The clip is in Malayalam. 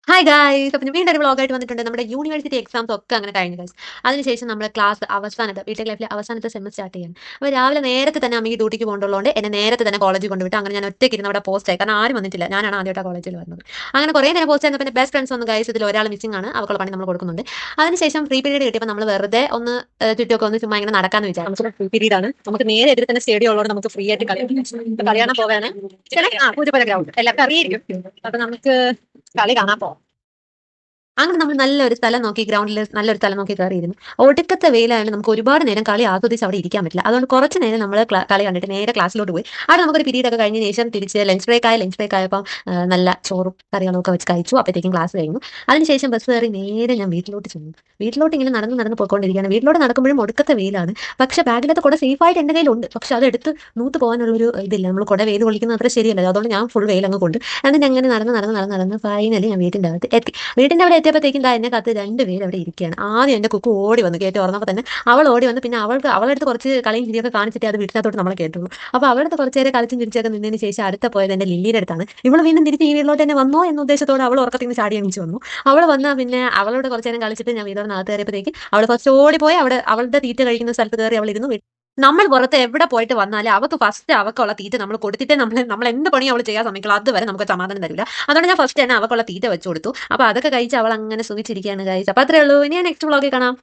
ഹായ് ഗായ്സ്, അപ്പം വീണ്ടും ഒരു വ്ളോഗായിട്ട് വന്നിട്ടുണ്ട്. നമ്മുടെ യൂണിവേഴ്സിറ്റി എക്സാംസ് ഒക്കെ അങ്ങനെ കഴിഞ്ഞു ഗൈസ്. അതിനുശേഷം നമ്മുടെ ക്ലാസ് അവസാനത്തെ ബിടെക് ലൈഫിലെ അവസാനത്തെ സെമസ്റ്റർ സ്റ്റാർട്ട് ചെയ്യാൻ. അപ്പോൾ രാവിലെ നേരത്തെ തന്നെ അമ്മയ്ക്ക് ഡ്യൂട്ടിക്ക് പോകേണ്ടതുകൊണ്ട് എന്നെ നേരത്തെ തന്നെ കോളേജിൽ കൊണ്ടുവിട്ട് അങ്ങനെ ഞാൻ ഒറ്റയ്ക്ക് ഇരുന്ന് അവിടെ പോസ്റ്റ് ആയി. കാരണം ആരും വന്നിട്ടില്ല, ഞാനാണ് ആദ്യമായിട്ട് കോളേജിൽ വരുന്നത്. അങ്ങനെ കുറേ നേരം പോസ്റ്റ് ആയിരുന്നു. പിന്നെ ബെസ്റ്റ് ഫ്രണ്ട്സ് വന്നു ഗൈസ്, ഇതിൽ ഒരാൾ മിസ്സിംഗ് ആണ്, അവൾക്കുള്ള പണി നമ്മൾ കൊടുക്കുന്നുണ്ട്. അതിനുശേഷം ഫ്രീ പീരീഡ് കിട്ടിയപ്പോൾ നമ്മൾ വെറുതെ ഒന്ന് ചുറ്റുമൊക്കെ ഒന്ന് ചുമ്മാ ഇങ്ങനെ നടക്കാന്ന് വിചാരിച്ചു. നമുക്ക് ഫ്രീ പീരീഡ് ആണ്, നമുക്ക് നേരെ എതിരെ തന്നെ സ്റ്റേഡിയം ഉള്ളതുകൊണ്ട് നമുക്ക് ഫ്രീ ആയിട്ട് കളിയാൻ പോകാനാണ്. പൂജപ്പുര ഗ്രൗണ്ട് എല്ലാവർക്കും അറിയിരിക്കും. അപ്പൊ നമുക്ക് കളി കാണാൻ പോകാം. അങ്ങനെ നമ്മൾ നല്ലൊരു സ്ഥലം നോക്കി ഗ്രൗണ്ടിൽ നല്ലൊരു സ്ഥലം നോക്കി കയറിയിരുന്നു. ഒടുക്കത്തെ വെയിലായതുകൊണ്ട് നമുക്ക് ഒരുപാട് നേരം കളി ആസ്വദിച്ച് അവിടെ ഇരിക്കാൻ പറ്റില്ല. അതുകൊണ്ട് കുറച്ച് നേരം നമ്മൾ കളി കണ്ടിട്ട് നേരെ ക്ലാസ്സിലോട്ട് പോയി. അവിടെ നമുക്കൊരു പീരീഡ് ഒക്കെ കഴിഞ്ഞ ശേഷം തിരിച്ച് ലഞ്ച് ബ്രേക്ക് ആയപ്പോൾ നല്ല ചോറും കറികളും ഒക്കെ വെച്ച് കഴിച്ചു. അപ്പോഴത്തേക്കും ക്ലാസ് കഴിഞ്ഞു. അതിനുശേഷം ബസ് കയറി നേരെ ഞാൻ വീട്ടിലോട്ട് ചെന്നു. വീട്ടിലോട്ട് ഇങ്ങനെ നടന്ന് പോയിക്കൊണ്ടിരിക്കുകയാണ്. വീട്ടിലോട്ട് നടക്കുമ്പോഴും ഒടുക്കത്തെ വെയിലാണ്. പക്ഷേ ബാഗിലത്തെ കുട സേഫായിട്ട് എൻ്റെ കയ്യിലുണ്ട്. പക്ഷെ അതെടുത്ത് നൂത്ത് പോകാനുള്ളൊരു ഇതില്ല. നമ്മൾ കുട വെയിൽ കൊള്ളിക്കുന്നത് അത്ര ശരിയല്ല. അതുകൊണ്ട് ഞാൻ ഫുൾ വെയിൽ അങ്ങ് കൊണ്ട് എന്നിട്ട് അങ്ങനെ നടന്ന് ഫൈനലി ഞാൻ വീട്ടിൻ്റെ അകത്ത് എത്തി. വീട്ടിൻ്റെ അവിടെ എത്തിയപ്പോഴത്തേക്കും എന്നെ കത്ത് രണ്ടുപേരും അവിടെ ഇരിക്കുകയാണ്. ആദ്യം എൻ്റെ കുക്കു ഓടി വന്നു, കയറ്റി തുറന്നപ്പോൾ തന്നെ അവൾ ഓടി വന്ന്. പിന്നെ അവളടുത്ത് കുറച്ച് കളിയും ചിരിയൊക്കെ കാണിച്ചിട്ട് അത് വീട്ടിനകത്തോട്ട് നമ്മളെ കേട്ടുള്ളൂ. അപ്പോൾ അവളടുത്ത് കുറച്ച് നേരം കളിച്ചും ചിരിച്ചൊക്കെ നിന്നതിന് ശേഷം അടുത്ത പോയത് എൻ്റെ ലില്ലിയുടെ അടുത്താണ്. ഇവൾ വീണ്ടും തിരിച്ച് ഈ വീട്ടിലോട്ട് തന്നെ വന്നോ എന്ന ഉദ്ദേശത്തോടെ അവൾ ഉറക്കത്തിൽ നിന്ന് ചാടി എണീച്ച് വന്നു. അവൾ വന്നാൽ പിന്നെ അവളോട് കുറച്ച് നേരം കളിച്ചിട്ട് ഞാൻ വീടോടനകത്ത് കയറിയപ്പോഴത്തേക്ക് അവൾ ഫസ്റ്റ് ഓടിപ്പോയി അവിടെ അവളുടെ തീറ്റ കഴിക്കുന്ന സ്ഥലത്ത് കയറി അവൾ ഇരുന്നു. നമ്മൾ പുറത്ത് എവിടെ പോയിട്ട് വന്നാലും അവൾക്ക് ഫസ്റ്റ് അവക്കുള്ള തീറ്റ നമ്മൾ കൊടുത്തിട്ടേ നമ്മൾ എന്ത് പണിയും അവൾ ചെയ്യാൻ ശ്രമിക്കുള്ളൂ. അതുവരെ നമുക്ക് സമാധാനം തരില്ല. അതുകൊണ്ട് ഞാൻ ഫസ്റ്റ് തന്നെ അവക്കുള്ള തീറ്റ വെച്ച് കൊടുത്തു. അപ്പോൾ അതൊക്കെ കഴിച്ച് അവൾ അങ്ങനെ സുഖിച്ചിരിക്കുകയാണ് ഗൈസ്. അപ്പോൾ അത്രേ ഉള്ളൂ. ഇനി ഞാൻ നെക്സ്റ്റ് വ്ളോഗിൽ കാണാം.